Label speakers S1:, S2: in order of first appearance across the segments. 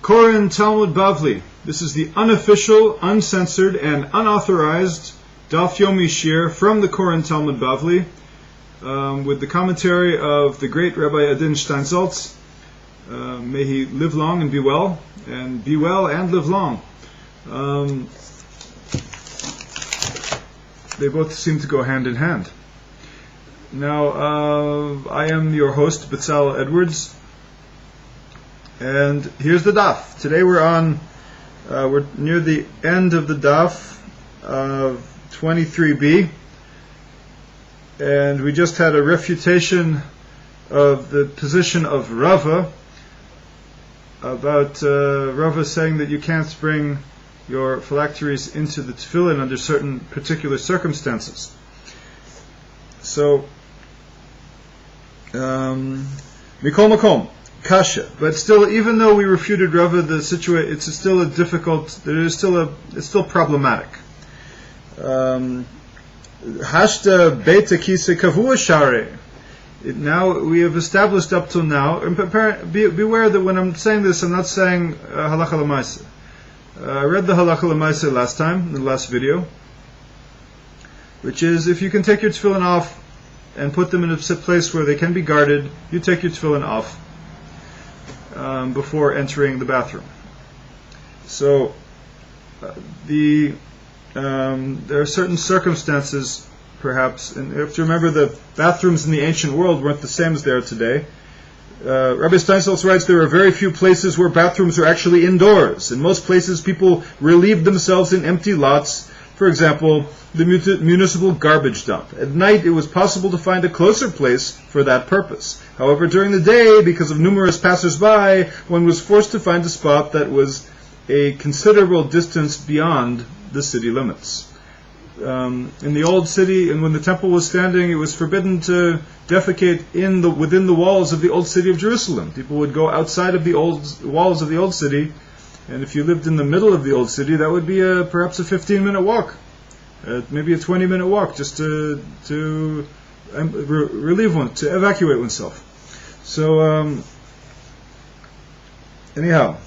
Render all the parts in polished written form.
S1: Koren Talmud Bavli. This is the unofficial, uncensored, and unauthorized Daf Yomi Shir from the Koren Talmud Bavli, with the commentary of the great Rabbi Adin Steinsaltz. May he live long and be well and live long. They both seem to go hand in hand. Now, I am your host, Betzalel Edwards, and here's the daf. Today we're near the end of the daf of 23b, and we just had a refutation of the position of Rava about Rava saying that you can't bring your phylacteries into the tefillin under certain particular circumstances. So, Mikol Makom, Kasha. But still, even though we refuted Rava, the situation, it's still a difficult, it's still problematic. Hashta Beta Kise Kavua Share. Now, we have established up till now, and beware that when I'm saying this, I'm not saying halacha l'maaseh. I read the halacha l'maaseh last time, in the last video, which is if you can take your tefillin off and put them in a place where they can be guarded, you take your tefillin off before entering the bathroom. So there are certain circumstances, perhaps, and you have to remember the bathrooms in the ancient world weren't the same as they are today. Rabbi Steinsaltz writes there are very few places where bathrooms are actually indoors. In most places, people relieved themselves in empty lots. For example, the municipal garbage dump. At night, it was possible to find a closer place for that purpose. However, during the day, because of numerous passers-by, one was forced to find a spot that was a considerable distance beyond the city limits. In the old city, and when the temple was standing, it was forbidden to defecate within the walls of the old city of Jerusalem. People would go outside of the old walls of the old city, and if you lived in the middle of the old city, that would be perhaps a 15-minute walk, maybe a 20-minute walk, just to evacuate oneself. So, anyhow.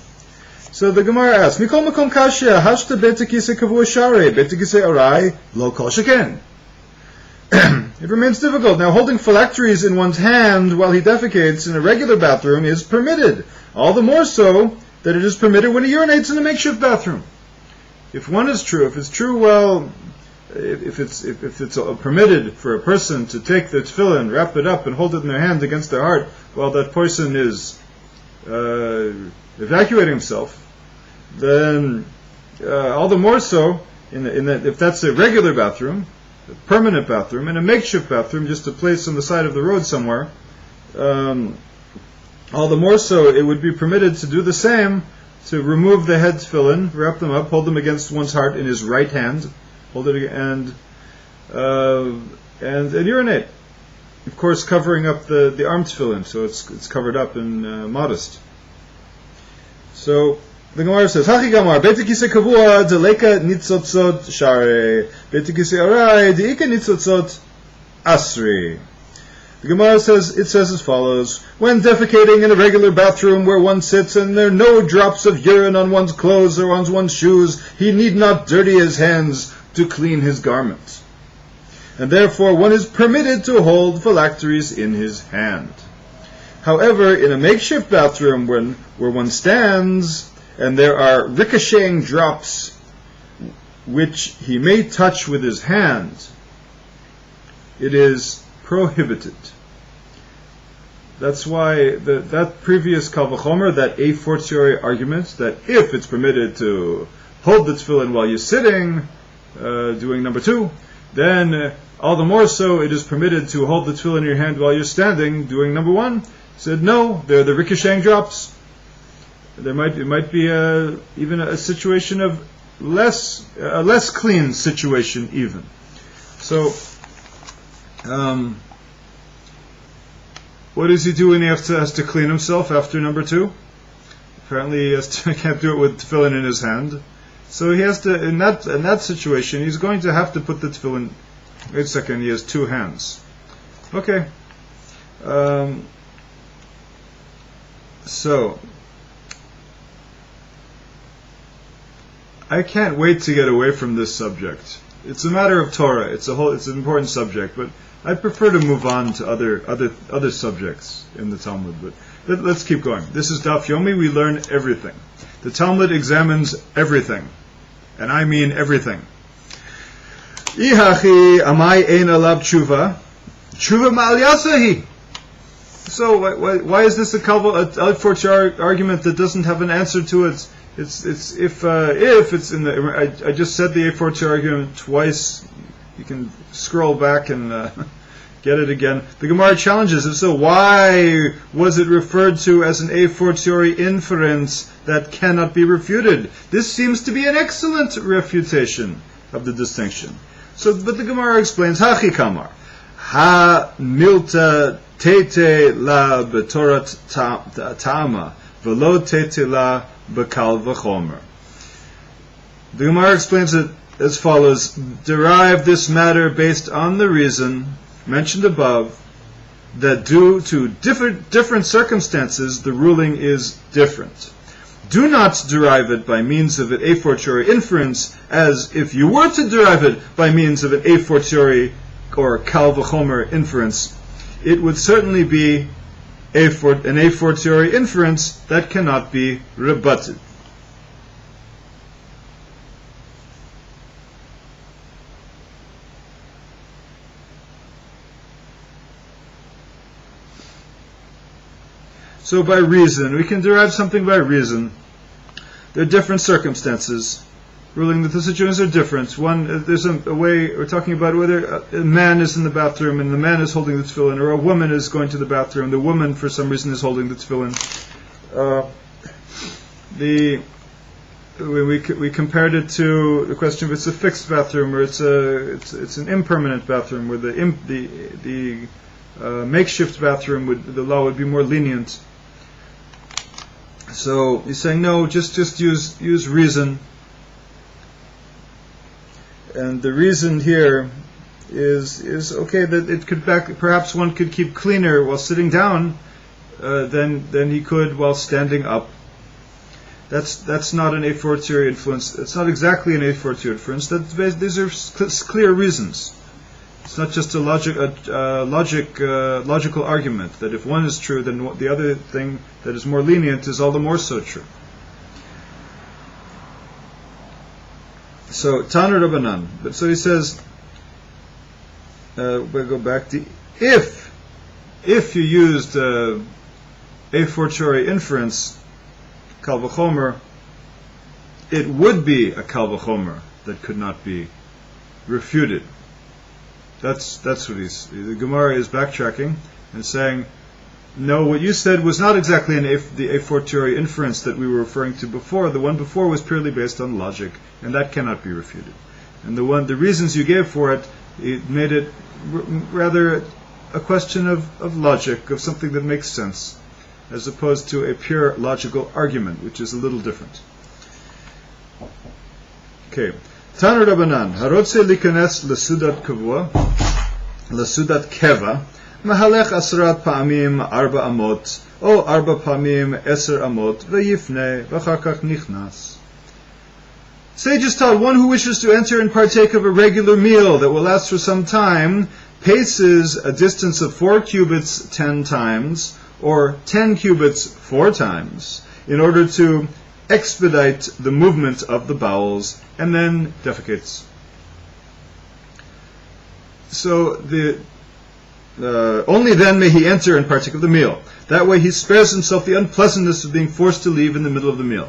S1: So the Gemara asks, Mikol Makom Kashya, Hashta Beta Kise Kavua Share, Beta Kise Arai, Lo Kol Sheken. It remains difficult. Now, holding phylacteries in one's hand while he defecates in a regular bathroom is permitted. All the more so that it is permitted when he urinates in a makeshift bathroom. If it's true, well, if it's permitted for a person to take their tefillin, wrap it up, and hold it in their hand against their heart while that person is evacuating himself, then all the more so if that's a regular bathroom, a permanent bathroom, and a makeshift bathroom, just a place on the side of the road somewhere, all the more so it would be permitted to do the same, to remove the head tefillin, wrap them up, hold them against one's heart in his right hand, hold it and urinate. Of course, covering up the arm tefillin, so it's covered up and modest. So the Gemara says, Hachi Gamar, Beta Kise Kavua, Deleka Nitzotzot Share, Beta Kise Arai, Deika Nitzotzot Asri. The Gemara says as follows: when defecating in a regular bathroom where one sits and there are no drops of urine on one's clothes or on one's shoes, he need not dirty his hands to clean his garments. And therefore one is permitted to hold phylacteries in his hand. However, in a makeshift bathroom where one stands and there are ricocheting drops which he may touch with his hand, it is prohibited. That's why that previous Kal V'chomer, that a fortiori argument, that if it's permitted to hold the tefillin while you're sitting, doing number 2, then all the more so it is permitted to hold the tefillin in your hand while you're standing, doing number 1. Said no, they're the ricocheting drops. It might be even a situation of less clean situation even. So, what does he do when he has to clean himself after number 2? Apparently, he can't do it with tefillin in his hand. So he has to, in that situation, he's going to have to put the tefillin. Wait a second, he has 2 hands. Okay. So I can't wait to get away from this subject. It's a matter of Torah. It's an important subject, but I prefer to move on to other subjects in the Talmud. But let's keep going. This is Daf Yomi. We learn everything. The Talmud examines everything, and I mean everything. Ihachi amai ein alab tshuva, tshuva ma'al yasahi. So why is this a fortiori argument that doesn't have an answer to it? It's if it's in the. I just said the a fortiori argument twice. You can scroll back and get it again. The Gemara challenges it. So why was it referred to as an a fortiori inference that cannot be refuted? This seems to be an excellent refutation of the distinction. So, but the Gemara explains, Hachi kamar, ha milta tete la betorat ta'ama, velo tete la bekal v'chomer. The Gemara explains it as follows: derive this matter based on the reason mentioned above, that due to different circumstances, the ruling is different. Do not derive it by means of an a fortiori inference, as if you were to derive it by means of an a fortiori or kal v'chomer inference, it would certainly be an a fortiori inference that cannot be rebutted. So by reason, we can derive something by reason. There are different circumstances, ruling that the situations are different. One, there's a way, we're talking about whether a man is in the bathroom and the man is holding the tefillin, or a woman is going to the bathroom, the woman for some reason is holding the tefillin. We compared it to the question if it's a fixed bathroom or it's an impermanent bathroom, where the makeshift bathroom the law would be more lenient. So he's saying no, just use reason, and the reason here is okay that it could perhaps one could keep cleaner while sitting down than he could while standing up. That's not an a fortiori influence. It's not exactly an a fortiori inference. These are clear reasons. It's not just a logical argument that if one is true, then the other thing that is more lenient is all the more so true. So Tanu Rabbanan. But so he says, we'll go back to if you used a fortiori inference, kal v'chomer, it would be a kal v'chomer that could not be refuted. That's what the Gemara is backtracking and saying, no, what you said was not exactly the a fortiori inference that we were referring to before. The one before was purely based on logic, and that cannot be refuted. And the reasons you gave for it made it rather a question of logic, of something that makes sense, as opposed to a pure logical argument, which is a little different. Okay. Tanu Rabbanan, harotze likanes lesudat keva, mahalech asrat pa'amim arba amot, o arba pa'amim eser amot, ve'yifne, v'chakach nichnas. Sages taught one who wishes to enter and partake of a regular meal that will last for some time, paces a distance of 4 cubits 10 times, or 10 cubits 4 times, in order to expedite the movement of the bowels, and then defecates. So only then may he enter and partake of the meal. That way he spares himself the unpleasantness of being forced to leave in the middle of the meal.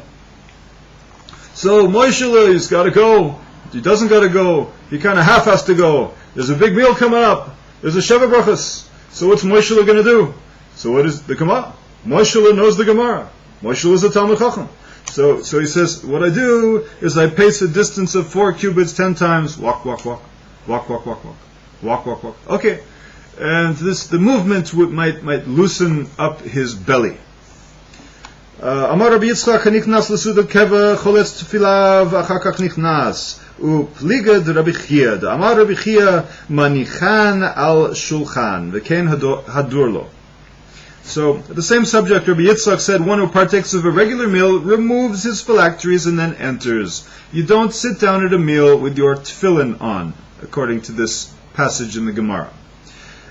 S1: So Moshe, he's got to go. He doesn't got to go. He kind of half has to go. There's a big meal coming up. There's a Sheva Brachos. So what's Moshe going to do? So what is the Gemara? Moshe knows the Gemara. Moshe is a Talmud Chacham. So he says, what I do is I pace a distance of 4 cubits 10 times. Walk. Okay. And the movement might loosen up his belly. Amar Rabbi Yitzchak hanichnas lesudat keva choletz tefilav achakach nichnas upligad Rabbi Chia. Amar Rabbi Chia manichan al shulchan v'ken hadurlo. So, the same subject, Rabbi Yitzchak said, one who partakes of a regular meal removes his phylacteries and then enters. You don't sit down at a meal with your tefillin on, according to this passage in the Gemara.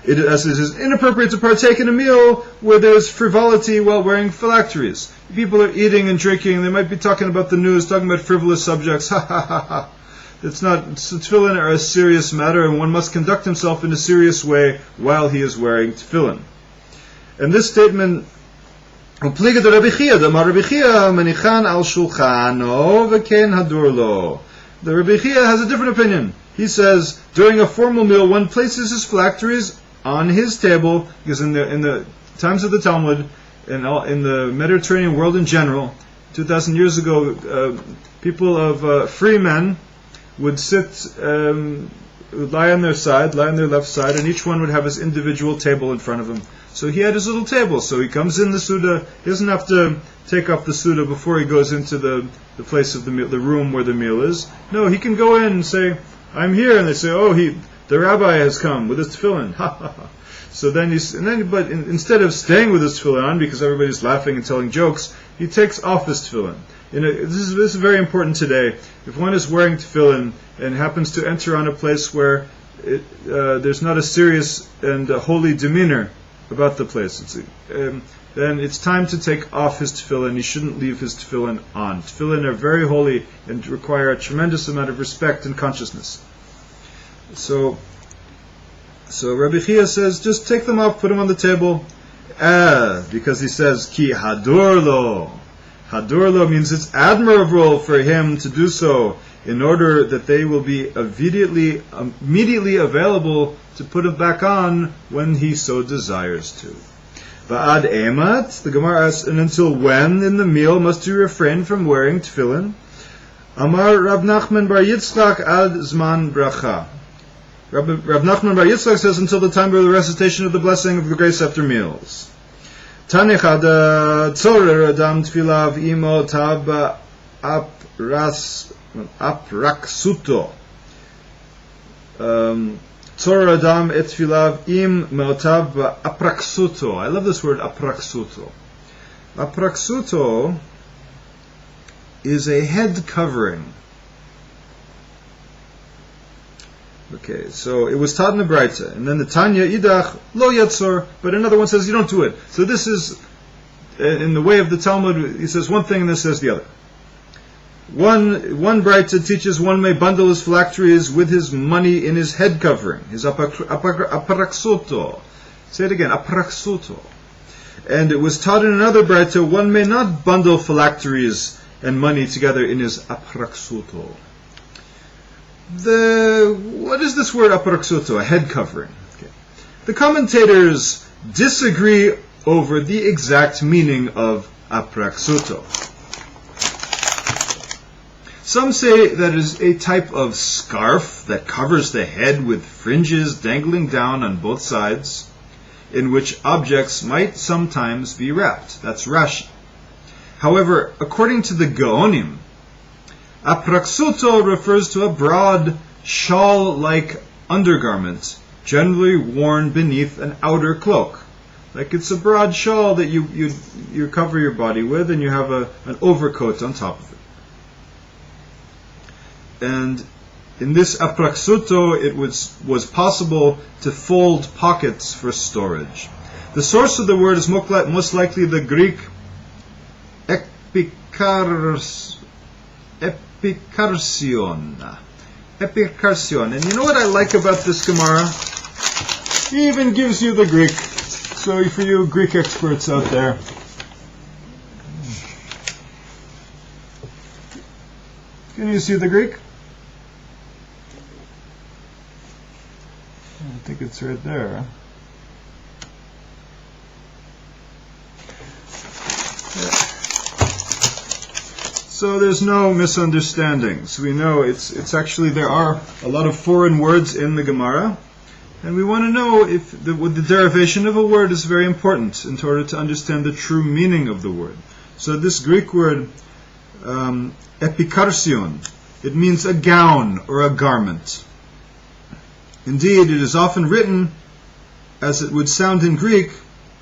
S1: It is inappropriate to partake in a meal where there is frivolity while wearing phylacteries. People are eating and drinking, they might be talking about the news, talking about frivolous subjects, ha ha ha ha. Tefillin are a serious matter, and one must conduct himself in a serious way while he is wearing tefillin. And this statement, the Rabbi Chia has a different opinion. He says, during a formal meal, one places his phylacteries on his table, because in the times of the Talmud, in the Mediterranean world in general, 2,000 years ago, people of free men would would lie on their left side, and each one would have his individual table in front of him. So he had his little table, so he comes in the Suda, he doesn't have to take off the Suda before he goes into the place of the meal, the room where the meal is. No, he can go in and say, I'm here, and they say, oh, the rabbi has come with his tefillin, ha ha ha. So then instead of staying with his tefillin on, because everybody's laughing and telling jokes, he takes off his tefillin. This is very important today. If one is wearing tefillin and happens to enter on a place where there's not a serious and holy demeanor about the place, then it's time to take off his tefillin. He shouldn't leave his tefillin on. Tefillin are very holy and require a tremendous amount of respect and consciousness. So Rabbi Chia says, just take them off, put them on the table, because he says, ki hadur lo. Hadur lo means it's admirable for him to do so, in order that they will be immediately available to put it back on when he so desires to. Ba'ad emat, the Gemara asks, and until when in the meal must you refrain from wearing tefillin? Amar Rav Nachman bar Yitzchak ad zman bracha. Rav Nachman bar Yitzchak says, until the time of the recitation of the blessing of the grace after meals. Tanechad tzorer adam tfilav imo tab apraksuto. Tzor adam et tfilav im meotav apraksuto. I love this word apraksuto. Apraksuto is a head covering. Okay, so it was taught in the Braita, and then the Tanya idach lo yatzor, but another one says you don't do it. So this is in the way of the Talmud. He says one thing and this says the other. One Braita teaches one may bundle his phylacteries with his money in his head covering, his apraksuto. Say it again, apraksuto. And it was taught in another Braita one may not bundle phylacteries and money together in his apraksuto. What is this word apraksuto? A head covering. Okay. The commentators disagree over the exact meaning of apraksuto. Some say that it is a type of scarf that covers the head with fringes dangling down on both sides, in which objects might sometimes be wrapped. That's Rashi. However, according to the Gaonim, apraksuto refers to a broad shawl-like undergarment, generally worn beneath an outer cloak. Like it's a broad shawl that you cover your body with, and you have an overcoat on top of it. And in this apraksuto, it was possible to fold pockets for storage. The source of the word is most likely the Greek epikarsion. And you know what I like about this Gemara? He even gives you the Greek. So for you Greek experts out there, can you see the Greek? I think it's right there. So there's no misunderstandings. We know it's actually, there are a lot of foreign words in the Gemara, and we want to know if the derivation of a word is very important in order to understand the true meaning of the word. So this Greek word, epikarsion, it means a gown or a garment. Indeed, it is often written, as it would sound in Greek,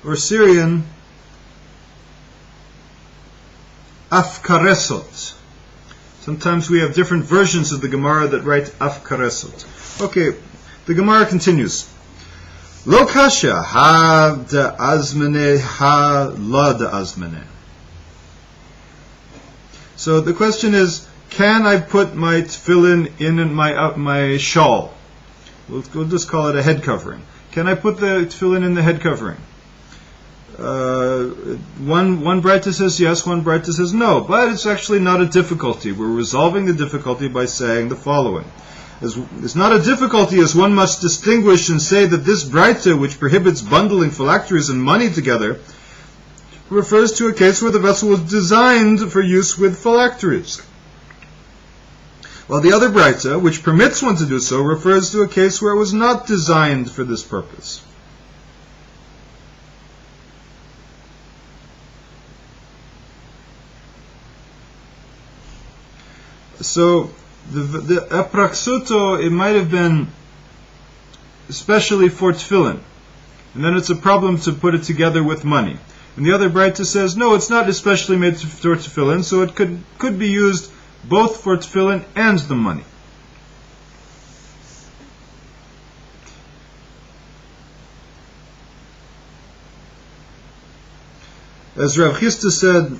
S1: or Syrian, afkaresot. Sometimes we have different versions of the Gemara that write afkaresot. Okay, the Gemara continues. Lo kasha ha da azmene ha la da azmene. So the question is, can I put my tefillin in my shawl? We'll just call it a head covering. Can I put the tefillin in the head covering? One Braita says yes, one Braita says no, but it's actually not a difficulty. We're resolving the difficulty by saying the following. It's not a difficulty as one must distinguish and say that this Braita, which prohibits bundling phylacteries and money together, refers to a case where the vessel was designed for use with phylacteries. While the other Braita, which permits one to do so, refers to a case where it was not designed for this purpose. So, the apraksuto, it might have been especially for tefillin, and then it's a problem to put it together with money. And the other Braita says, no, it's not especially made for tefillin, so it could be used both for tefillin and the money. As Rav Chisda said,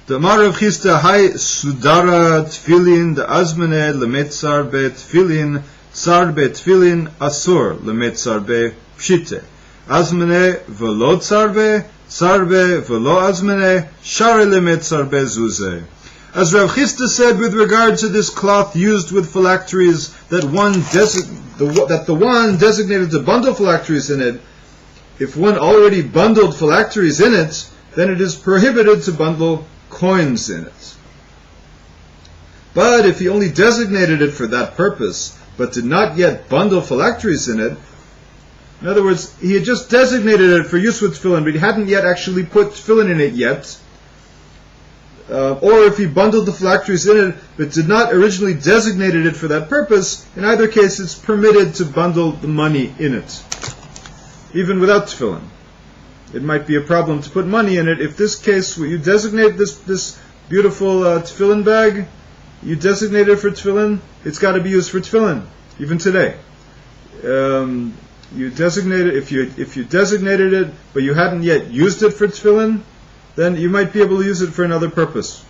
S1: the Amar Rav Chisda, Hai Sudara Tfilin, the Azmane, Lemetzar be Tfilin, Tsar be Tfilin, Asur, Lemetzar be Pshite. Azmane, Velo Tsar be Velo Azmane, Share Lemetzar be Zuze. As Rav Chisda said with regard to this cloth used with phylacteries, that the one designated to bundle phylacteries in it, if one already bundled phylacteries in it, then it is prohibited to bundle coins in it. But if he only designated it for that purpose, but did not yet bundle phylacteries in it, in other words, he had just designated it for use with tefillin, but he hadn't yet actually put tefillin in it yet, or if he bundled the phylacteries in it, but did not originally designated it for that purpose, in either case it's permitted to bundle the money in it, even without tefillin. It might be a problem to put money in it. If this case, where you designate this beautiful tefillin bag, you designate it for tefillin, it's got to be used for tefillin, even today. You designate it, if you designated it, but you hadn't yet used it for tefillin, then you might be able to use it for another purpose.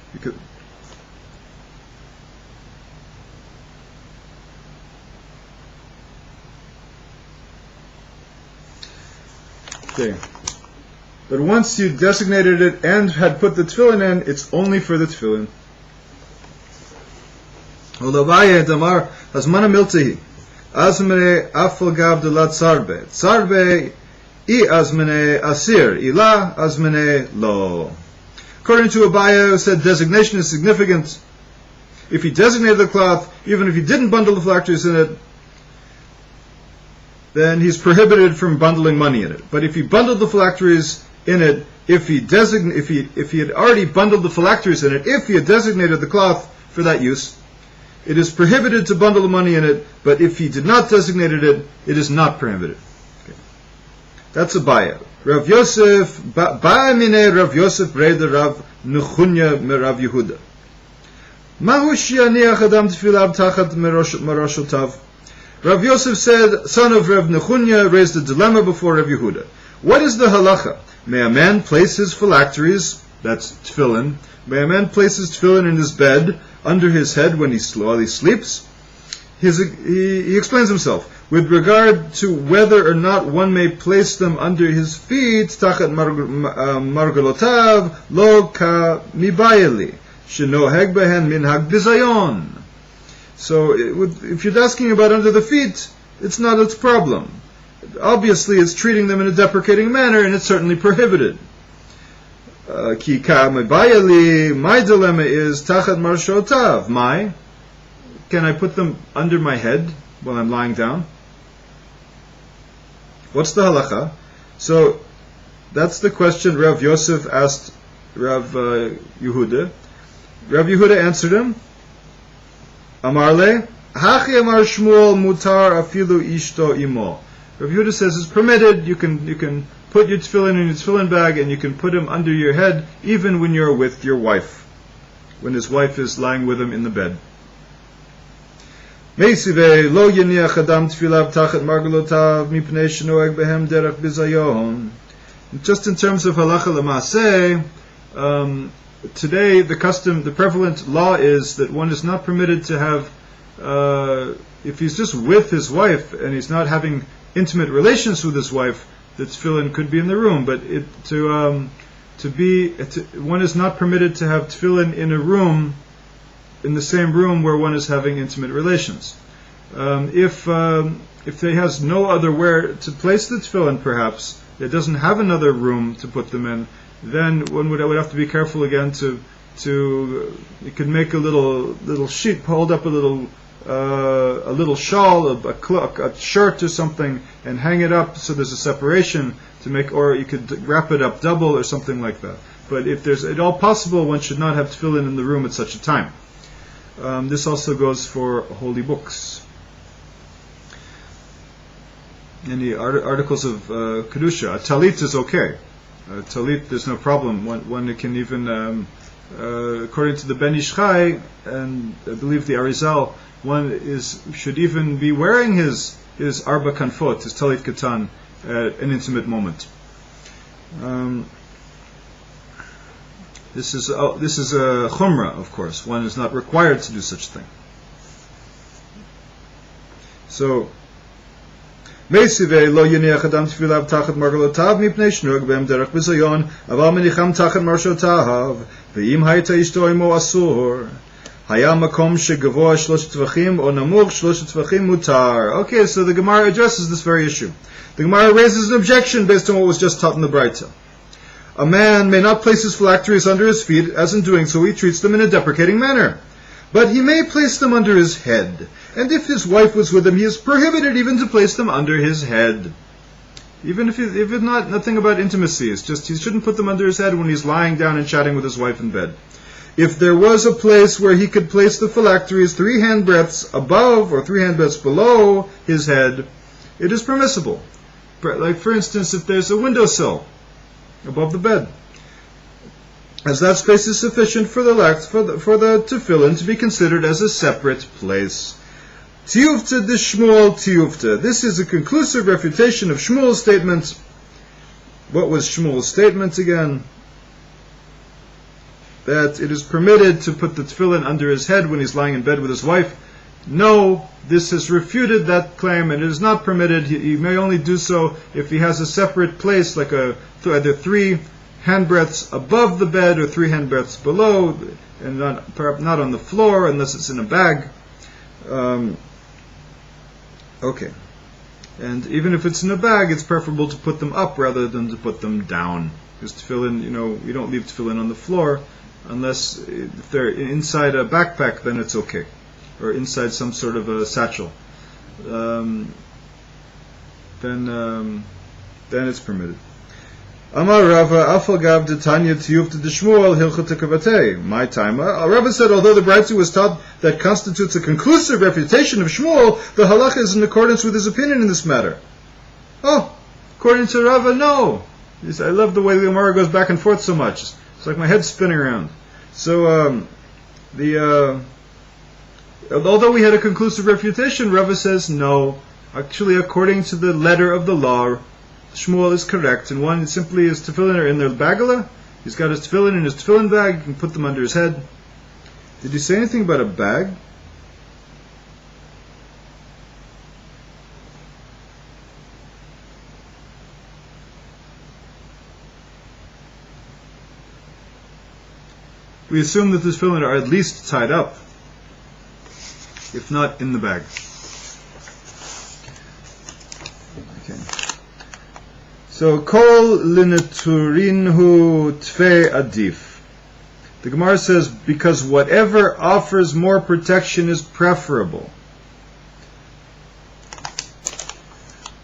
S1: Okay. But once you designated it and had put the tefillin in, it's only for the tefillin. Olavaya damar hazmana miltihi. Azmene afal gav de la tsarbe. Tsarbe I azmene asir. Ila azmene lo. According to Abaya, who said designation is significant. If he designated the cloth, even if he didn't bundle the phylacteries in it, then he's prohibited from bundling money in it. But if he bundled the phylacteries in it, if he had already bundled the phylacteries in it, if he had designated the cloth for that use, it is prohibited to bundle the money in it, but if he did not designate it, it is not prohibited. Okay. That's a baya. Rav Yosef, ba'amine Rav Yosef breda Rav Nechunya me Rav Yehuda. Mahu shianiach adam tefilav tachat maroshotav. Rav Yosef said, son of Rav Nechunya, raised a dilemma before Rav Yehuda. What is the halacha? May a man place his phylacteries, that's tefillin, may a man place his tefillin in his bed, under his head while he sleeps? He explains himself. With regard to whether or not one may place them under his feet, tachat margalotav, lo ka mibayeli, shenoheg behen minhag bizayon. So, if you're asking about under the feet, it's not its problem. Obviously, it's treating them in a deprecating manner, and it's certainly prohibited. Ki ka mibayeli, my dilemma is tachat marshotav. Can I put them under my head while I'm lying down? What's the halacha? So, that's the question Rav Yosef asked Rav Yehuda. Rav Yehuda answered him, Amarle, Hachi amar Shmuel mutar afilu ishto imo. Rav Yehuda says it's permitted. You can put your tefillin in your tefillin bag, and you can put them under your head even when you're with your wife, when his wife is lying with him in the bed. Just in terms of halacha l'maaseh, today the prevalent law is that one is not permitted to have, if he's just with his wife and he's not having intimate relations with his wife, the tefillin could be in the room. But one is not permitted to have tefillin in a room, in the same room where one is having intimate relations. If he has no other where to place the tefillin, perhaps it doesn't have another room to put them in, then one would have to be careful again to you could make a little sheet, hold up a little shawl, a shirt or something, and hang it up so there's a separation to make, or you could wrap it up double or something like that. But if there's at all possible, one should not have tefillin in the room at such a time. This also goes for holy books. Any articles of kedusha, a talit is okay. Talit, there's no problem. One can even, according to the Ben Ish Chai, and I believe the Arizal, one should even be wearing his arba kanfot, his talit katan, at an intimate moment. This is a chumrah, of course. One is not required to do such a thing. So, Meisive lo yeniach adam tfilav tachat margalotav mipnei shnug b'em derech b'zayon aval menicham tachat marshotav ve'im hayta ishto imo asur haya makom shegavoa shlosh tvachim o namuch shlosh tvachim mutar. Okay, so the Gemara addresses this very issue. The Gemara raises an objection based on what was just taught in the Braita. A man may not place his phylacteries under his feet, as in doing so he treats them in a deprecating manner. But he may place them under his head, and if his wife was with him, he is prohibited even to place them under his head. Even if it's nothing about intimacy, it's just he shouldn't put them under his head when he's lying down and chatting with his wife in bed. If there was a place where he could place the phylacteries 3 handbreadths above or 3 handbreadths below his head, it is permissible. Like, for instance, if there's a windowsill above the bed, as that space is sufficient for the tefillin to be considered as a separate place. Tiyufta de Shmuel tiyufta. This is a conclusive refutation of Shmuel's statement. What was Shmuel's statement again? That it is permitted to put the tefillin under his head when he's lying in bed with his wife. No, this has refuted that claim, and it is not permitted. He may only do so if he has a separate place, like either 3 handbreadths above the bed or 3 handbreadths below, and perhaps not on the floor unless it's in a bag. Okay. And even if it's in a bag, it's preferable to put them up rather than to put them down. Because tefillin, you don't leave tefillin on the floor unless if they're inside a backpack, then it's okay. Or inside some sort of a satchel. Then it's permitted. Amar Rava Afalgav de Tanya Tiyufta de Shmuel Hilchot Kavatei. My time. Rava said, although the Braita was taught that constitutes a conclusive refutation of Shmuel, the halacha is in accordance with his opinion in this matter. Oh, according to Rava, no. I love the way the Gemara goes back and forth so much. It's like my head's spinning around. So, although we had a conclusive refutation, Rava says no. Actually, according to the letter of the law, Shmuel is correct, and one simply is tefillin are in their bagala. He's got his tefillin in his tefillin bag. You can put them under his head. Did you say anything about a bag? We assume that the tefillin are at least tied up, if not in the bag. Okay. So, kol lineturinhu tfei adif. The Gemara says, because whatever offers more protection is preferable.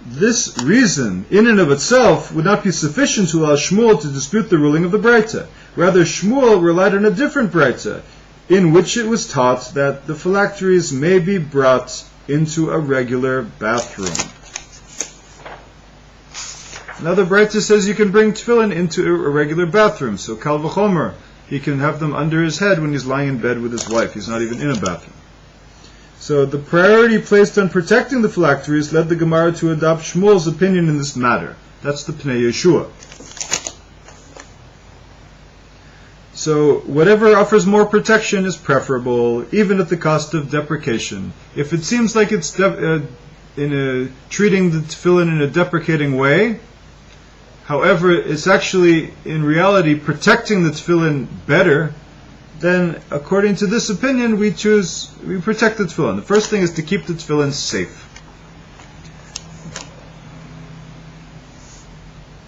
S1: This reason, in and of itself, would not be sufficient to allow Shmuel to dispute the ruling of the Braita. Rather, Shmuel relied on a different Braita, in which it was taught that the phylacteries may be brought into a regular bathroom. Another Braita says you can bring tefillin into a regular bathroom. So Kal V'chomer, he can have them under his head when he's lying in bed with his wife. He's not even in a bathroom. So the priority placed on protecting the phylacteries led the Gemara to adopt Shmuel's opinion in this matter. That's the Pnei Yeshua. So whatever offers more protection is preferable, even at the cost of deprecation. If it seems like it's treating the tefillin in a deprecating way, however, it's actually, in reality, protecting the tefillin better, then according to this opinion, we protect the tefillin. The first thing is to keep the tefillin safe.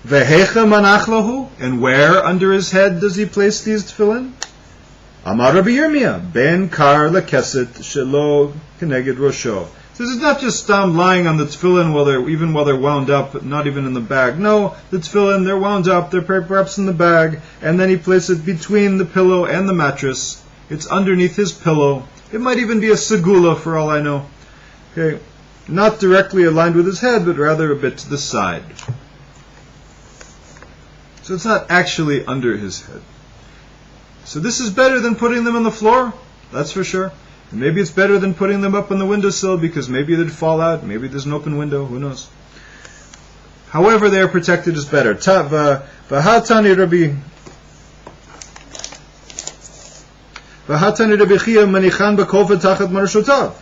S1: Vehecha manachlahu, and where under his head does he place these tefillin? Amar Rabbi Yirmiyah, ben kar lekeset shelo keneged rosho. So this is not just lying on the tefillin while they're wound up, not even in the bag. No, the tefillin, they're wound up, they're perhaps in the bag, and then he places it between the pillow and the mattress. It's underneath his pillow. It might even be a segula for all I know. Okay, not directly aligned with his head, but rather a bit to the side. So it's not actually under his head. So this is better than putting them on the floor, that's for sure. And maybe it's better than putting them up on the windowsill because maybe they'd fall out, maybe there's an open window, who knows. However they are protected is better. V'hatani Rabbi Chia manichan b'kovad tachat marashotav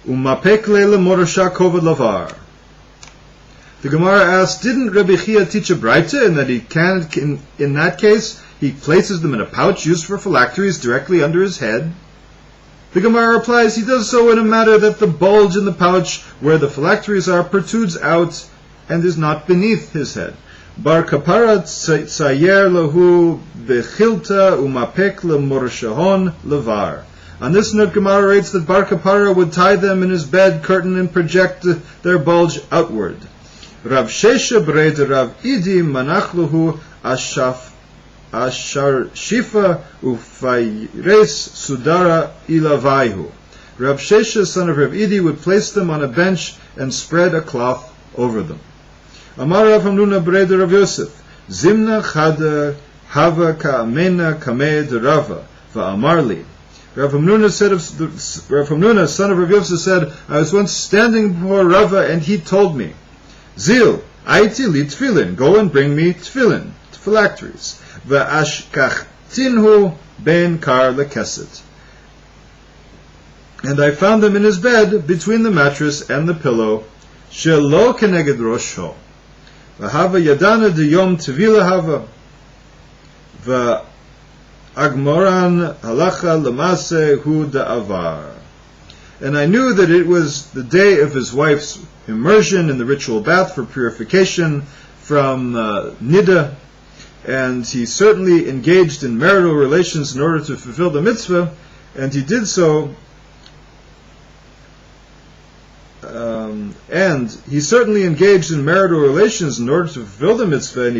S1: umapek le lemorasha kovad lavar. The Gemara asks, didn't Rabbi Chia teach a Braita in that in that case, he places them in a pouch used for phylacteries directly under his head? The Gemara replies, he does so in a matter that the bulge in the pouch where the phylacteries are protrudes out and is not beneath his head. Bar kapara tsayer lahu bechilta umapek lemorshahon levar. On this note, Gemara writes that Bar kapara would tie them in his bed curtain and project their bulge outward. Rav Shesha Bred Rav Idi Manachluhu Ashar Shifa Ufayres Sudara Ilavaihu. Rav Shesha, son of Rav Idi, would place them on a bench and spread a cloth over them. Amar Rav Hamnuna Bred Rav Yosef Zimna Chada Hava Ka'amena Kamed Rava Va'amarli. Rav Hamnuna, son of Rav Yosef, said, I was once standing before Rava and he told me, Zil, aiti li tefillin, go and bring me tefillin, phylacteries. V'ashkachtinhu ben kar lekeset. And I found them in his bed, between the mattress and the pillow, shelo keneged rosho. V'hava yadana de yom tevila hava. V'agmoran halacha lemase hu da'avar. And I knew that it was the day of his wife's immersion in the ritual bath for purification from Nida, and he certainly engaged in marital relations in order to fulfill the mitzvah, and he did so, he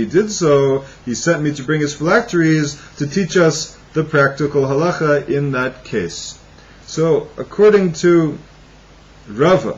S1: did so, he sent me to bring his phylacteries to teach us the practical halacha in that case. So, according to Rava,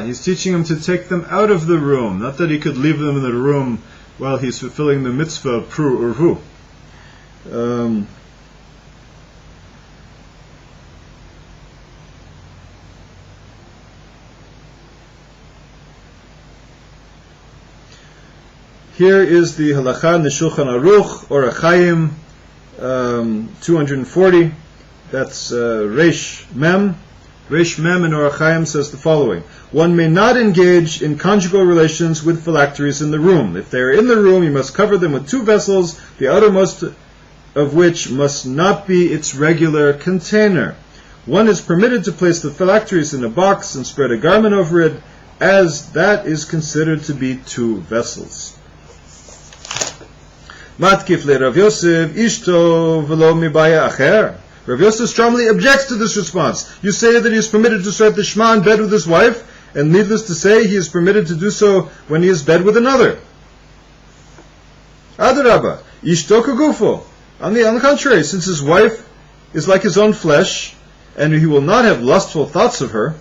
S1: he's teaching him to take them out of the room, not that he could leave them in the room while he's fulfilling the mitzvah of Pru Urhu. Here is the halacha in the Shulchan Aruch, or Achayim, 240. That's Reish Mem. Reish Mem in Or Achayim says the following: one may not engage in conjugal relations with phylacteries in the room. If they are in the room, you must cover them with two vessels, the outermost of which must not be its regular container. One is permitted to place the phylacteries in a box and spread a garment over it, as that is considered to be two vessels. Matkif le Rav Yosef ishto v'lo mibaya acher. Rav Yosef strongly objects to this response. You say that he is permitted to recite the Shema in bed with his wife, and needless to say, he is permitted to do so when he is in bed with another. Adarabba, Ishto Kagufo. On the contrary, since his wife is like his own flesh, and he will not have lustful thoughts of her,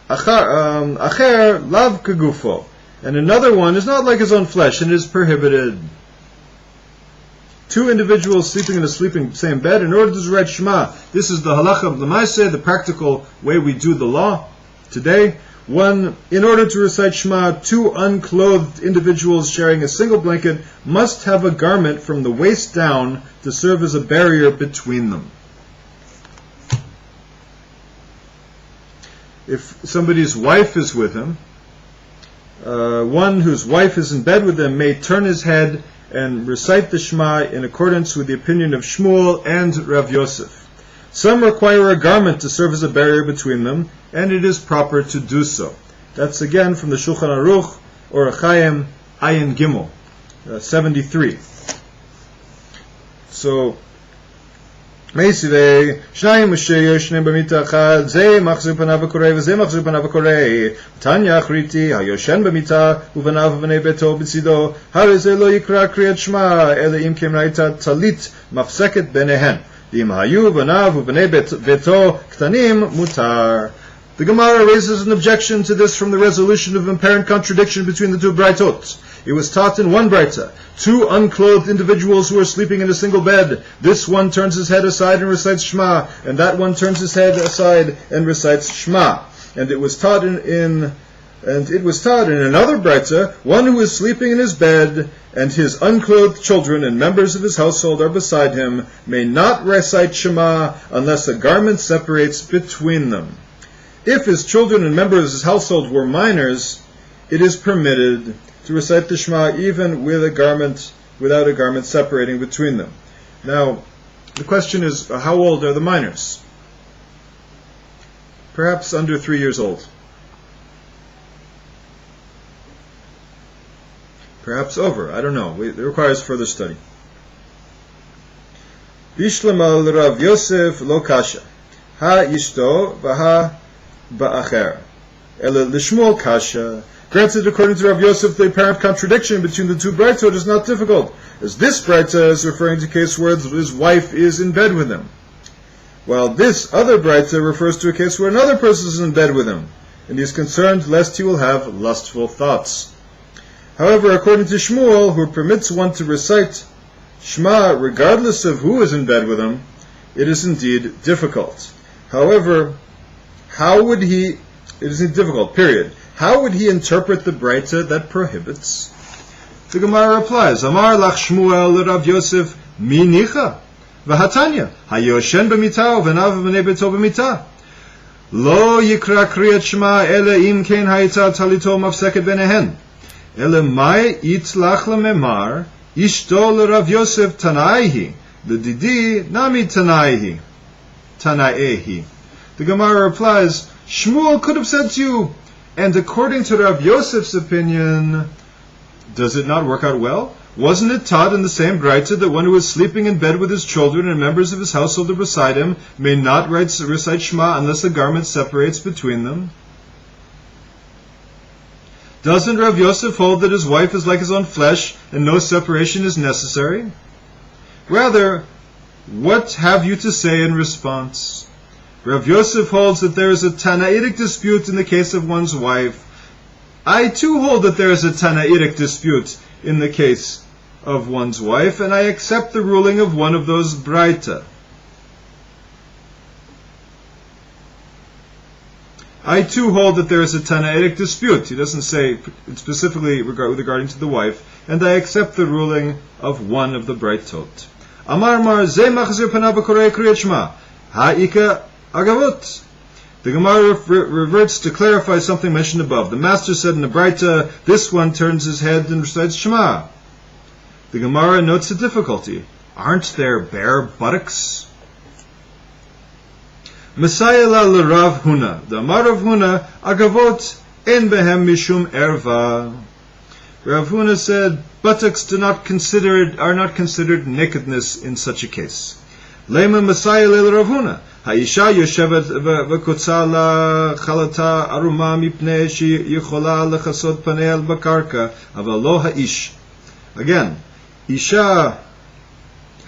S1: Acher Lav Kagufo. And another one is not like his own flesh, and is prohibited. Two individuals sleeping in the same bed in order to recite Shema. This is the halacha of l'maaseh, the practical way we do the law today. In order to recite Shema, two unclothed individuals sharing a single blanket must have a garment from the waist down to serve as a barrier between them. If somebody's wife is with him, one whose wife is in bed with him may turn his head and recite the Shema in accordance with the opinion of Shmuel and Rav Yosef. Some require a garment to serve as a barrier between them, and it is proper to do so. That's again from the Shulchan Aruch, or Chaim, Ayin Gimel, 73. So, Meisivei, Shnayim Moshe Yoshnem B'mita Achad, Ze Machzir Panav V'korei, V'ze Machzir Panav V'korei, Tanya Achriti, HaYoshen B'mita, U'vanav V'nei Beto B'tzido, Hareze Lo Yikra Kriyat Shema, Ele Im Kem Raita Talit Mafseket Benehen. The Gemara raises an objection to this from the resolution of apparent contradiction between the two Braitot. It was taught in one Braita, two unclothed individuals who are sleeping in a single bed. This one turns his head aside and recites Shema, and that one turns his head aside and recites Shema. And it was taught in another Braita, one who is sleeping in his bed, and his unclothed children and members of his household are beside him, may not recite Shema unless a garment separates between them. If his children and members of his household were minors, it is permitted to recite the Shema even with without a garment separating between them. Now, the question is, how old are the minors? Perhaps under 3 years old. Perhaps over, I don't know. It requires further study. Bishlam Rav Yosef lo kasha, ha ishto v'ha ba'acher, ele l'shmuel kasha. Granted, according to Rav Yosef, the apparent contradiction between the two Braitot is not difficult, as this Braita is referring to a case where his wife is in bed with him, while this other Braita refers to a case where another person is in bed with him, and he is concerned lest he will have lustful thoughts. However, according to Shmuel, who permits one to recite Shema regardless of who is in bed with him, it is indeed difficult. However, it isn't difficult, period. How would he interpret the Braita that prohibits? The Gemara replies, Amar lach Shmuel Rav Yosef mi nicha v'hatanya hayoshen b'mita u'venav v'nei beto b'mita lo yikra kriyat Shema ele im ken hayita talito mafseket benehen ele mai itlach lememar ishto l'Rav Yosef tanaihi l'didi nami tanaihi. The Gemara replies, Shmuel could have said to you, and according to Rav Yosef's opinion, does it not work out well? Wasn't it taught in the same Braita that one who is sleeping in bed with his children and members of his household are beside him may not recite Shema unless a garment separates between them? Doesn't Rav Yosef hold that his wife is like his own flesh and no separation is necessary? Rather, what have you to say in response? Rav Yosef holds that there is a Tanaitic dispute in the case of one's wife. I too hold that there is a Tanaitic dispute in the case of one's wife, and I accept the ruling of one of those Braita. I too hold that there is a Tanaitic dispute. He doesn't say specifically regarding to the wife, and I accept the ruling of one of the Braitot. Amar mar ze machzir panav b'korei kriyat shema ha'ika agavot. The Gemara reverts to clarify something mentioned above. The Master said in the Braita, this one turns his head and recites Shema. The Gemara notes the difficulty. Aren't there bare buttocks? Messiah la l'Rav Huna. The Amar Rav Huna, agavot en behem mishum erva. Rav Huna said, buttocks are not considered nakedness in such a case. Lema Messiah le Rav Huna. Haisha yoshevet v'kotza la chalata aruma mipnei sheyichola lechasod panei al bakarka, aval lo haish. Again, haisha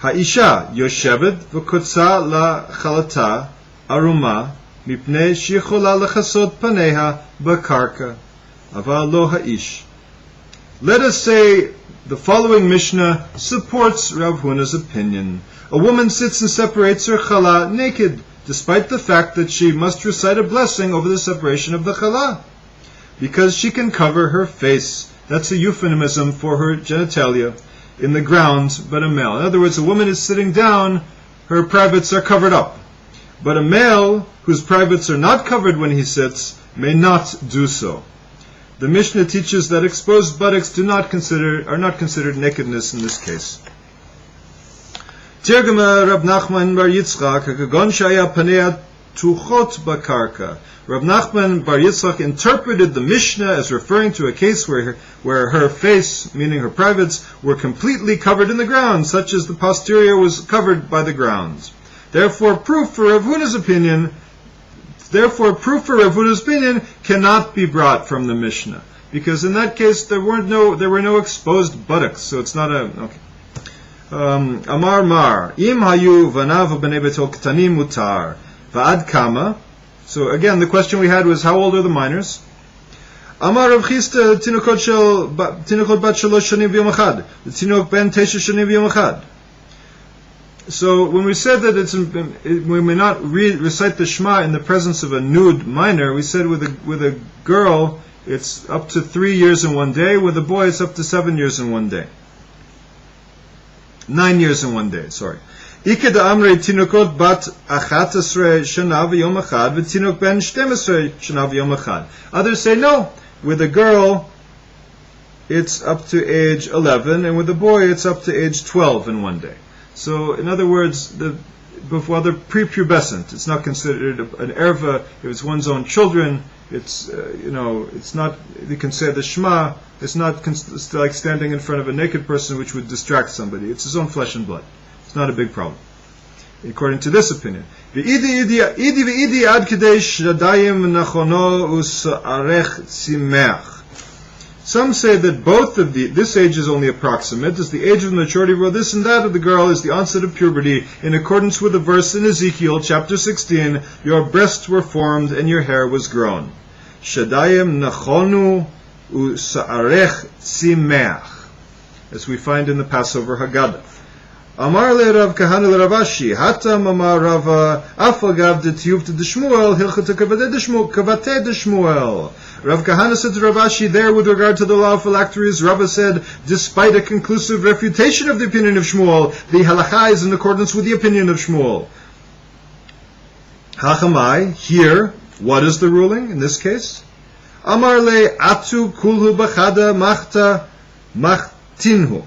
S1: yoshevet v'kotza la chalata aruma mipnei sheyichola lechasod paneiha bakarka, aval lo haish. Let us say the following Mishnah supports Rav Huna's opinion. A woman sits and separates her chala naked, despite the fact that she must recite a blessing over the separation of the chala, because she can cover her face. That's a euphemism for her genitalia in the ground, but a male. In other words, a woman is sitting down, her privates are covered up. But a male, whose privates are not covered when he sits, may not do so. The Mishnah teaches that exposed buttocks are not considered nakedness in this case. Tirgama Rab Nachman bar Yitzchak kagon shaya panea tuchot bakarka. Rab Nachman bar Yitzchak interpreted the Mishnah as referring to a case where her face, meaning her privates, were completely covered in the ground, such as the posterior was covered by the ground. Therefore, proof for Rav Huna's opinion cannot be brought from the Mishnah, because in that case there were no exposed buttocks, so it's not a okay. Amar Mar, Im hayu vanav b'nei betol ktanim mutar va'ad kama. So again, the question we had was, how old are the minors? Amar Rav Chisda tinokot bat shalosh shanim v'yom echad, the tinok ben tesha shanim v'yom echad. So when we said that we may not recite the Shema in the presence of a nude minor, we said with a girl it's up to 3 years and 1 day, with a boy it's up to 7 years and 1 day. 9 years and 1 day, sorry. Ike da amrei tinokot bat 11 shana v'yom echad v'tinok ben 12 shana v'yom echad. Others say no, with a girl it's up to age 11, and with a boy it's up to age 12 in 1 day. So, in other words, while they're prepubescent, it's not considered an erva. If it's one's own children, it's it's not. You can say the Shema. It's not it's like standing in front of a naked person, which would distract somebody. It's his own flesh and blood. It's not a big problem, according to this opinion. Some say that both of this age is only approximate, as the age of the maturity of this and that of the girl is the onset of puberty, in accordance with the verse in Ezekiel chapter 16, your breasts were formed and your hair was grown. Shadayim nachonu u'sa'arech tzimeach, as we find in the Passover Haggadah. Amar le Rav Kahana le Rav Ashi, Hatam amar Rava, afagav de tiyuv de Shmuel, hilchata kavate de Shmuel. Rav Kahana said to Rav Ashi there with regard to the law of phylacteries, Rava said, despite a conclusive refutation of the opinion of Shmuel, the halacha is in accordance with the opinion of Shmuel. Hachamai, here, what is the ruling in this case? Amar le atu kulhu bachada machta machtinhu.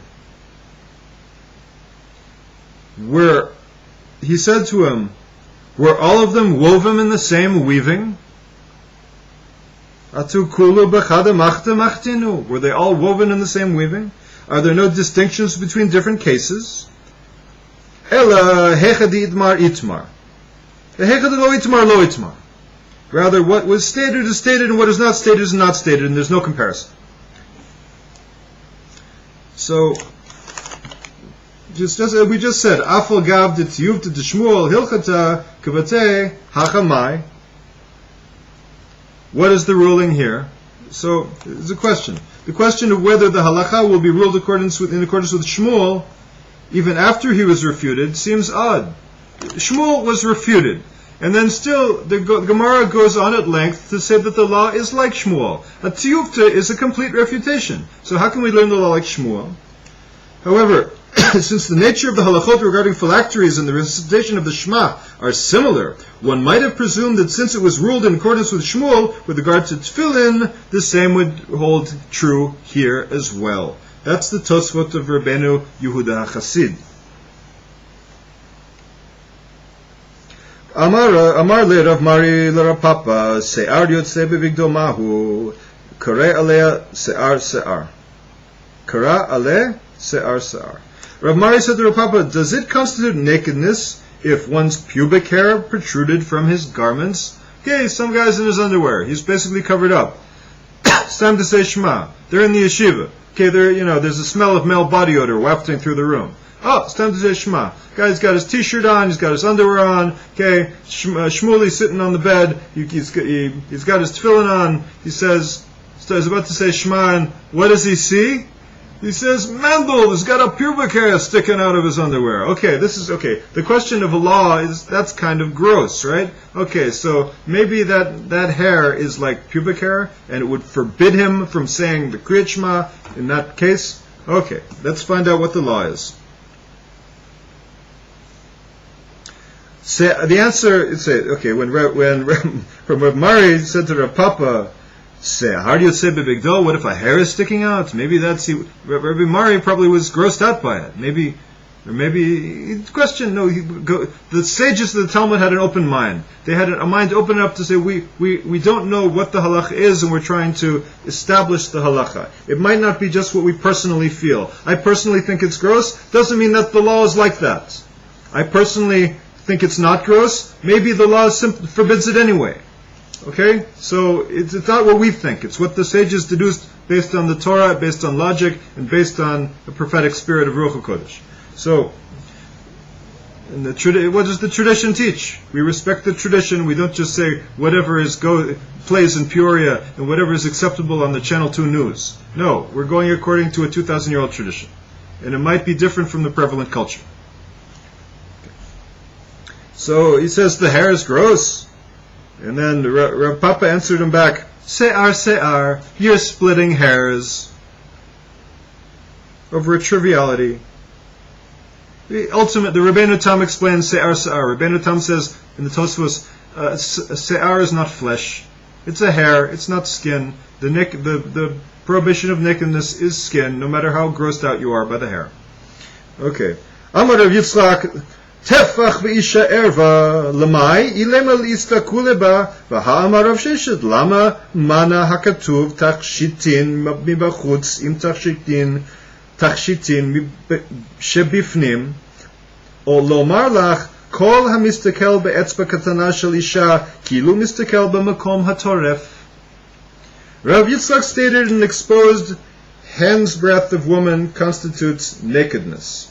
S1: He said to him, were all of them woven in the same weaving? Atu kulu b'chada machta machtinu. Were they all woven in the same weaving? Are there no distinctions between different cases? Ela hechadi itmar itmar. Hechadi lo itmar lo itmar. Rather, what was stated is stated, and what is not stated is not stated, and there's no comparison. So, just as we just said, Afal gav de tiyuv de Shmuel hilchata kavate hachamai. What is the ruling here? So, it's a question. The question of whether the halacha will be ruled in accordance with Shmuel, even after he was refuted, seems odd. Shmuel was refuted, and then still the Gemara goes on at length to say that the law is like Shmuel. A tiyuvta is a complete refutation. So how can we learn the law like Shmuel? However, since the nature of the halachot regarding phylacteries and the recitation of the Shema are similar, one might have presumed that since it was ruled in accordance with Shmuel with regard to tefillin, the same would hold true here as well. That's the Tosfot of Rabbeinu Yehuda HaChassid. Amar le Rav Mari le Rav Papa, Se'ar yotzei bevigdo mahu, Kare aleh se'ar se'ar. Kara aleh se'ar se'ar. Rav Mari said to Rav Papa, does it constitute nakedness if one's pubic hair protruded from his garments. Okay, some guy's in his underwear. He's basically covered up. It's time to say Shema. They're in the yeshiva. Okay, there's a smell of male body odor wafting through the room. Oh, it's time to say Shema. Guy's got his t-shirt on, he's got his underwear on. Okay, Shmuli's sitting on the bed. He's got his tefillin on. He's about to say Shema, and what does he see? He says, Mendel has got a pubic hair sticking out of his underwear. Okay, the question of a law that's kind of gross, right? Okay, so maybe that hair is like pubic hair, and it would forbid him from saying the Kriyat Shema in that case. Okay, let's find out what the law is. The answer is, when from Rav Mari said to Rav Papa, how do you say bebigdol? What if a hair is sticking out? Maybe Rabbi Mari probably was grossed out by it. Maybe question. No, the sages of the Talmud had an open mind. They had a mind open up to say we don't know what the halacha is, and we're trying to establish the halacha. It might not be just what we personally feel. I personally think it's gross. Doesn't mean that the law is like that. I personally think it's not gross. Maybe the law forbids it anyway. Okay, so it's not what we think. It's what the sages deduced based on the Torah, based on logic, and based on the prophetic spirit of Ruach HaKodesh. So, what does the tradition teach? We respect the tradition. We don't just say whatever plays in Peoria and whatever is acceptable on the Channel 2 news. No, we're going according to a 2,000-year-old tradition, and it might be different from the prevalent culture. So he says the hair is gross. And then Rav Papa answered him back, Se'ar, you're splitting hairs over a triviality. The Rabbeinu Tam explains Se'ar. Rabbeinu Tam says in the Tosfos, Se'ar is not flesh. It's a hair, it's not skin. The prohibition of nakedness is skin, no matter how grossed out you are by the hair. Okay. Amar Rav Yitzchak, Tefach v'isha erva lamai ilema l'istakule ba v'ha'amar Rav Sheshet lama mana hakatuv tachshitin mibachutz im tachshitin shebifnim o lomar lach kol hamistakel be'etzba katana shel isha kilu mistakel b'makom hatoref. Rav Yitzchak stated an exposed hand's breadth of woman constitutes nakedness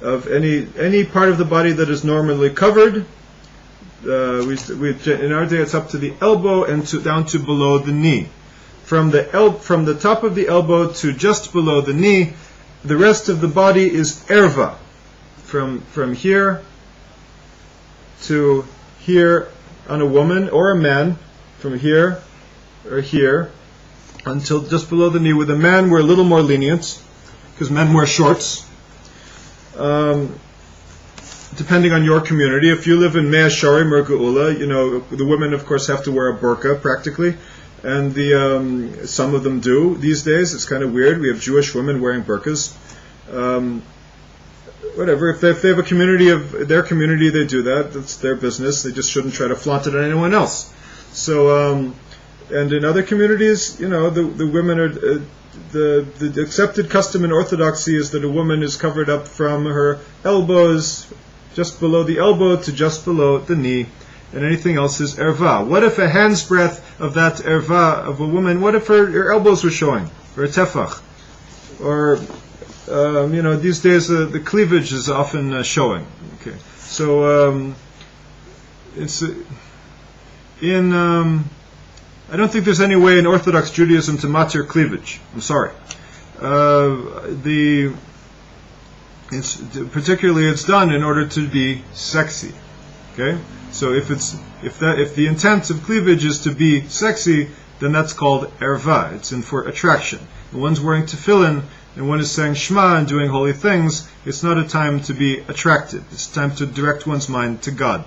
S1: of any part of the body that is normally covered. In our day, it's up to the elbow and down to below the knee. From the top of the elbow to just below the knee, the rest of the body is erva. From here to here on a woman or a man, from here or here until just below the knee. With a man, we're a little more lenient because men wear shorts. Depending on your community, if you live in Mea Sharim or Geula, the women of course have to wear a burqa practically, and some of them do these days. It's kind of weird. We have Jewish women wearing burqas. Whatever. If they have a community of their community, they do that. That's their business. They just shouldn't try to flaunt it on anyone else. So, and in other communities, the women are. The accepted custom in Orthodoxy is that a woman is covered up from her elbows, just below the elbow to just below the knee, and anything else is erva. What if a hand's breadth of that erva of a woman, what if her elbows were showing, or a tefach? Or, these days the cleavage is often showing. Okay, so I don't think there's any way in Orthodox Judaism to matir cleavage. I'm sorry. It's done in order to be sexy. Okay, so if the intent of cleavage is to be sexy, then that's called erva. It's in for attraction. When one's wearing tefillin and one is saying Shema and doing holy things, it's not a time to be attracted. It's time to direct one's mind to God.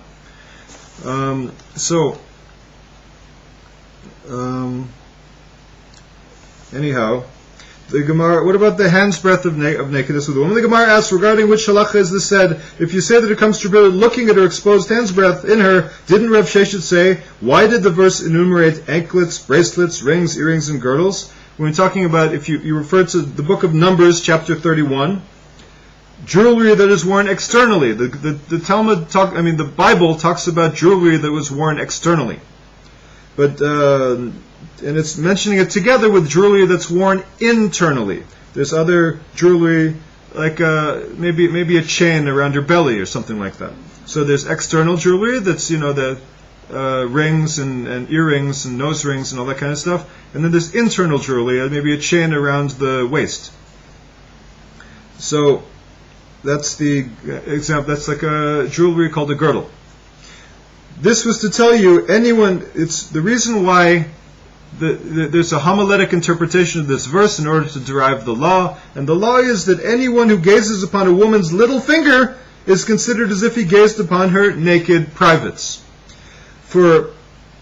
S1: Anyhow, the Gemara. What about the hand's breadth of nakedness of the woman? The Gemara asks regarding which halacha is this said. If you say that it comes to looking at her exposed hand's breadth in her, didn't Rav Sheshet say? Why did the verse enumerate anklets, bracelets, rings, earrings, and girdles? When we're talking about, if you refer to the book of Numbers, chapter 31, jewelry that is worn externally. The Talmud the Bible talks about jewelry that was worn externally, but and it's mentioning it together with jewelry that's worn internally. There's other jewelry like maybe a chain around your belly or something like that. So there's external jewelry that's the rings and earrings and nose rings and all that kind of stuff, and then there's internal jewelry, maybe a chain around the waist. So that's the example. That's like a jewelry called a girdle. This was to tell you it's the reason why there's a homiletic interpretation of this verse in order to derive the law, and the law is that anyone who gazes upon a woman's little finger is considered as if he gazed upon her naked privates. For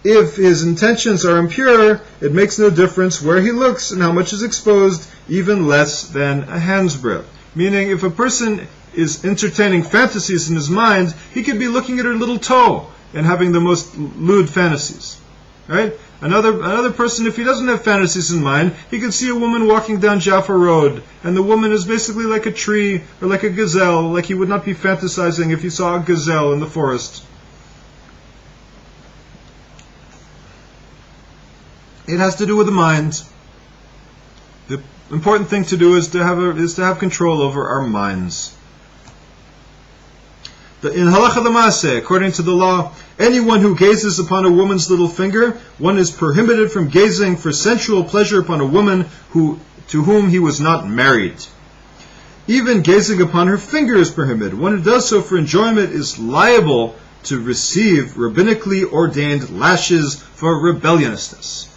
S1: if his intentions are impure, it makes no difference where he looks and how much is exposed, even less than a hand's breadth. Meaning, if a person is entertaining fantasies in his mind, he could be looking at her little toe and having the most lewd fantasies. Right? Another person, if he doesn't have fantasies in mind, he could see a woman walking down Jaffa Road, and the woman is basically like a tree or like a gazelle, like he would not be fantasizing if he saw a gazelle in the forest. It has to do with the mind. The important thing to do is to have control over our minds. In Halacha L'Maaseh, according to the law, anyone who gazes upon a woman's little finger, one is prohibited from gazing for sensual pleasure upon a woman to whom he was not married. Even gazing upon her finger is prohibited. One who does so for enjoyment is liable to receive rabbinically ordained lashes for rebelliousness.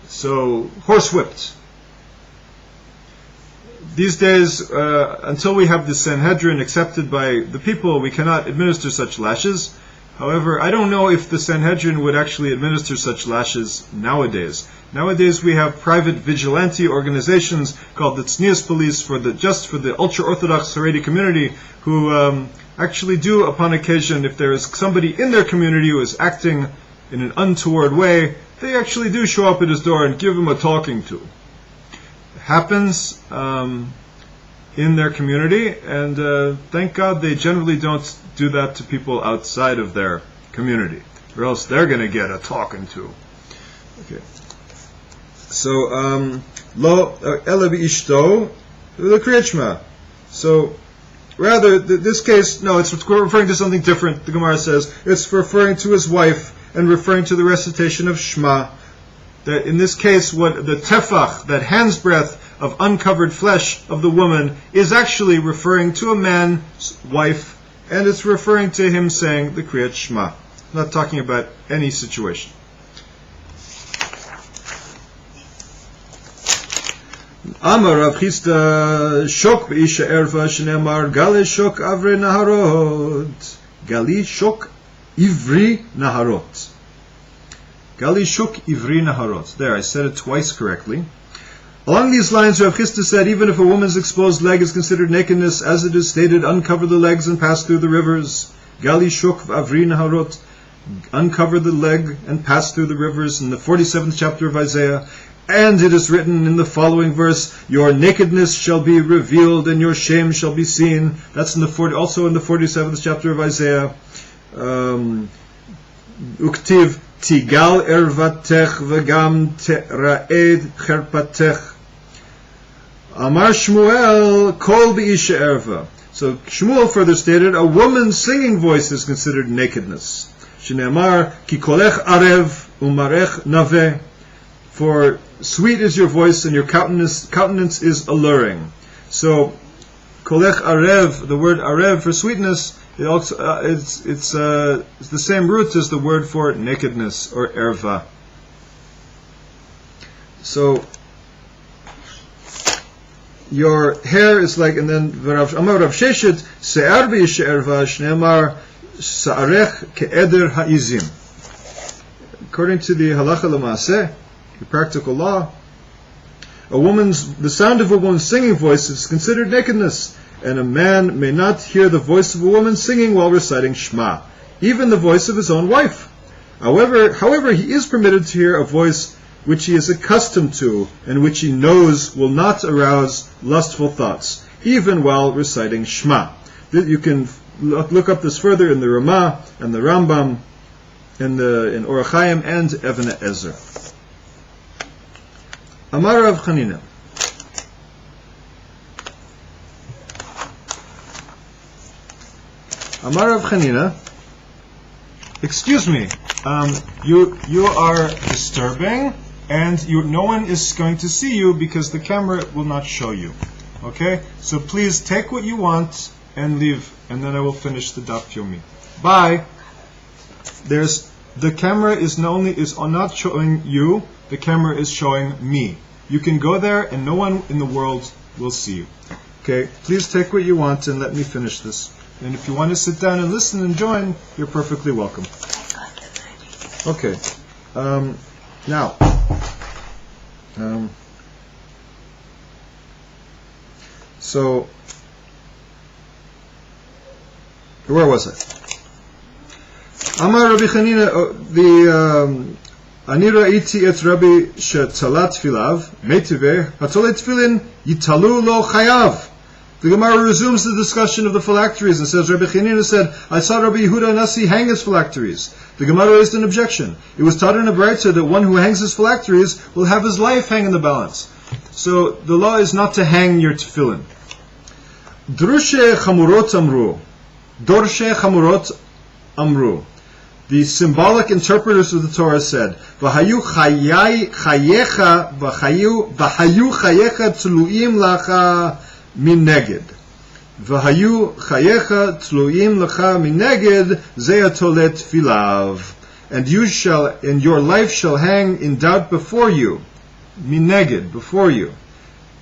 S1: So, horsewhipped. These days, until we have the Sanhedrin accepted by the people, we cannot administer such lashes. However, I don't know if the Sanhedrin would actually administer such lashes nowadays. Nowadays we have private vigilante organizations called the Tznius Police for the ultra-Orthodox Haredi community, who actually do, upon occasion, if there is somebody in their community who is acting in an untoward way, they actually do show up at his door and give him a talking to. It happens in their community, and thank God they generally don't do that to people outside of their community, or else they're going to get a talking to. Okay. So, lo ela ishto the kriyat. So, rather, this case, no, it's referring to something different. The Gemara says it's referring to his wife and referring to the recitation of Shema. That in this case, what the tefach, that hand's breadth of uncovered flesh of the woman, is actually referring to a man's wife, and it's referring to him saying the Kriyat Shema. Not talking about any situation. Amar Rav Chisda shok be'isha erva shneamar gali shok avre naharot. Gali shok ivri naharot. Gali shok ivri naharot. There, I said it twice correctly. Along these lines, Rav Chisda said, even if a woman's exposed leg is considered nakedness, as it is stated, uncover the legs and pass through the rivers. Gali shok avri naharot. Uncover the leg and pass through the rivers, in the 47th chapter of Isaiah. And it is written in the following verse, your nakedness shall be revealed and your shame shall be seen. That's also in the 47th chapter of Isaiah. Uktiv tigal ervatech v'gam te'ra'ed cherpatech. Amar Shmuel kol b'isha erva. So Shmuel further stated, a woman's singing voice is considered nakedness. Shneamar ki kolech arev umarech naveh. For sweet is your voice and your countenance is alluring. So, kolech arev, the word arev for sweetness, it's the same root as the word for nakedness or erva. So, your hair is like, and then Amar Rav Sheshet se'ar b'isha erva shneamar sa'arech ke'eder ha'izim. According to the halacha l'maaseh, the practical law, the sound of a woman's singing voice is considered nakedness, and a man may not hear the voice of a woman singing while reciting Shema, even the voice of his own wife. However, he is permitted to hear a voice which he is accustomed to and which he knows will not arouse lustful thoughts. even while reciting Shema. You can look up this further in the Ramah and the Rambam, in Orach Chaim and Even Ezer. Amar Rav Chanina. Amar Rav Chanina. Excuse me. You are disturbing, and no one is going to see you because the camera will not show you. Okay? So please take what you want and leave, and then I will finish the Daf Yomi. Bye. The camera is not showing you. The camera is showing me. You can go there, and no one in the world will see you. Okay? Please take what you want and let me finish this. And if you want to sit down and listen and join, you're perfectly welcome. Okay. Now. So, where was I? Amar Rabbi Chanina, Ani ra'iti et Rabbi she'talat filav, metiveh, hatolet tefillin, yitalu lo chayav. The Gemara resumes the discussion of the phylacteries and says, Rabbi Chanina said, I saw Rabbi Yehuda Nasi hang his phylacteries. The Gemara raised an objection. It was taught in a Braita that one who hangs his phylacteries will have his life hang in the balance. So the law is not to hang your tefillin. Drushe chamurot amru. Dorshe chamurot amru. The symbolic interpreters of the Torah said, V'hayu chayecha tluim lacha min neged. V'hayu chayecha tluim lacha min neged zeyatolet filav. And your life shall hang in doubt before you. Min neged, before you.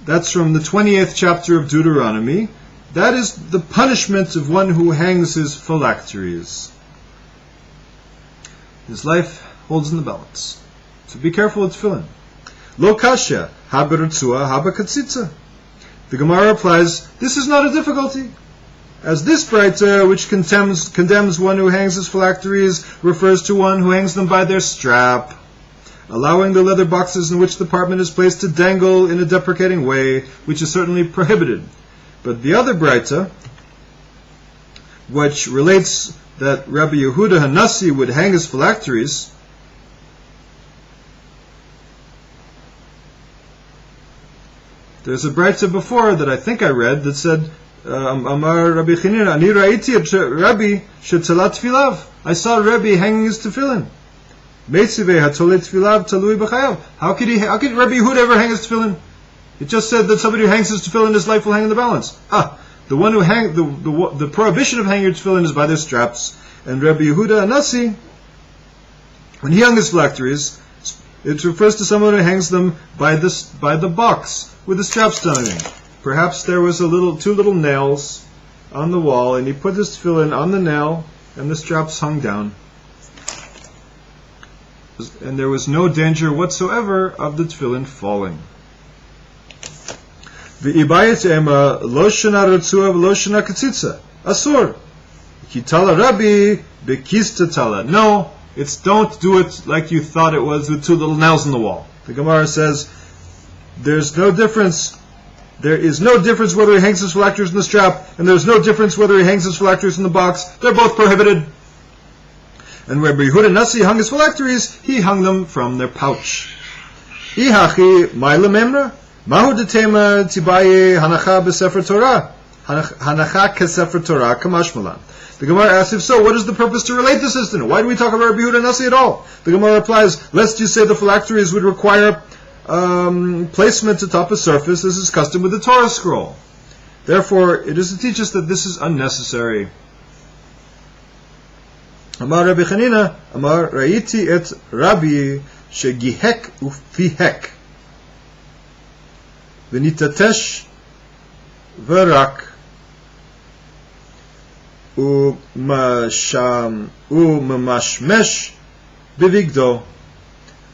S1: That's from the 28th chapter of Deuteronomy. That is the punishment of one who hangs his phylacteries. His life holds in the balance. So be careful with tefillin. Lo kasha, haba ritzua, haba katzitza. The Gemara replies, this is not a difficulty. As this Braita, which condemns one who hangs his phylacteries, refers to one who hangs them by their strap, allowing the leather boxes in which the parchment is placed to dangle in a deprecating way, which is certainly prohibited. But the other Braita, which relates that Rabbi Yehuda Hanasi would hang his phylacteries, there's a Braita before that I think I read that said, Amar Rabbi Chanina, Ani ra'iti Rabbi she'talat tfilav. I saw Rabbi hanging his tefillin. Meitziveh hatolet tfilav talui b'chayav. How could Rabbi Yehuda ever hang his tefillin? It just said that somebody who hangs his tefillin, his life will hang in the balance. The one who the prohibition of hanging your tefillin is by their straps. And Rabbi Yehuda Hanasi, when he hung his phylacteries, it refers to someone who hangs them by the box with the straps down in. Perhaps there was two little nails on the wall, and he put his tefillin on the nail, and the straps hung down. And there was no danger whatsoever of the tefillin falling. V'ibayet ema lo shana ritzua v'lo shana katzitza. Asur. Kitala Rabbi bekista tala. No, don't do it like you thought it was with two little nails in the wall. The Gemara says there is no difference whether he hangs his phylacteries in the strap, and there's no difference whether he hangs his phylacteries in the box. They're both prohibited. And Rabbi Yehuda Nasi hung his phylacteries, he hung them from their pouch. Ihachi ma'ila memra, mahu detema tibaye hanacha b'sefer Torah, hanacha kesefer Torah kamashmalan. The Gemara asks, if so, what is the purpose to relate this incident? Why do we talk about Rabbi Yehuda Nasi at all? The Gemara replies, lest you say the phylacteries would require placement atop a surface, as is custom with the Torah scroll. Therefore, it is to teach us that this is unnecessary. Amar Rabbi Chanina, Amar Ra'iti et Rabbi shegihek ufihek v'nitatesh v'rak umamashmesh bivigdo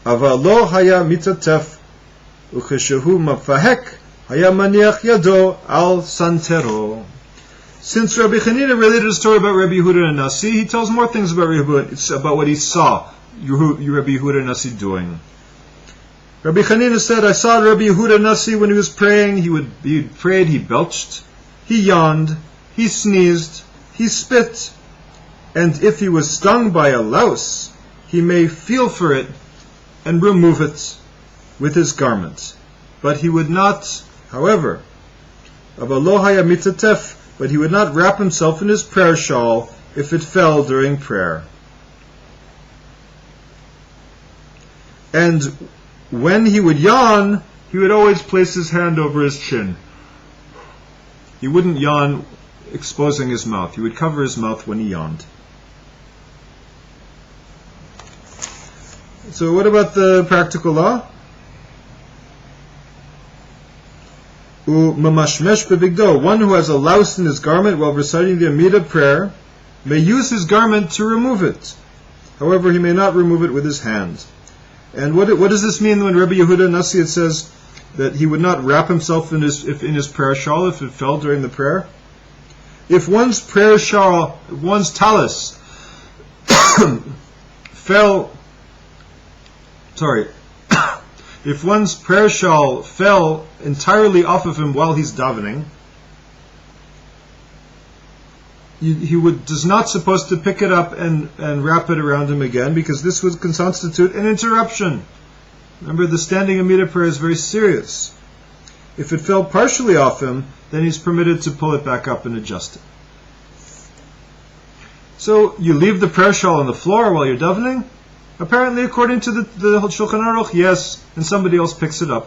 S1: aval lo haya mitatef Ukeshehu mafahek haya maniach yado al santero. Since Rabbi Chanina related a story about Rabbi Yehuda Nasi, he tells more things about what he saw Rabbi Yehuda Nasi doing. Rabbi Chanina said, I saw Rabbi Yehuda Nasi when he was praying. He prayed, he belched, he yawned, he sneezed, he spit, and if he was stung by a louse, he may feel for it and remove it with his garment. But he would not, however, but he would not wrap himself in his prayer shawl if it fell during prayer. And when he would yawn, he would always place his hand over his chin. He wouldn't yawn exposing his mouth. He would cover his mouth when he yawned. So what about the practical law? Umamashmesh bebigdo. One who has a louse in his garment while reciting the Amidah prayer may use his garment to remove it. However, he may not remove it with his hand. And what does this mean when Rabbi Yehuda Nasi says that he would not wrap himself in his prayer shawl if it fell during the prayer? If one's prayer shawl, one's talis, if one's prayer shawl fell entirely off of him while he's davening, he does not supposed to pick it up and wrap it around him again, because this would constitute an interruption. Remember, the standing Amidah prayer is very serious. If it fell partially off him, then he's permitted to pull it back up and adjust it. So you leave the prayer shawl on the floor while you're davening? Apparently, according to the Shulchan Aruch, yes, and somebody else picks it up.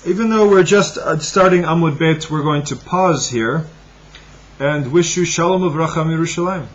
S1: Even though we're just starting Amud Beit, we're going to pause here and wish you Shalom Uvracha Yerushalayim.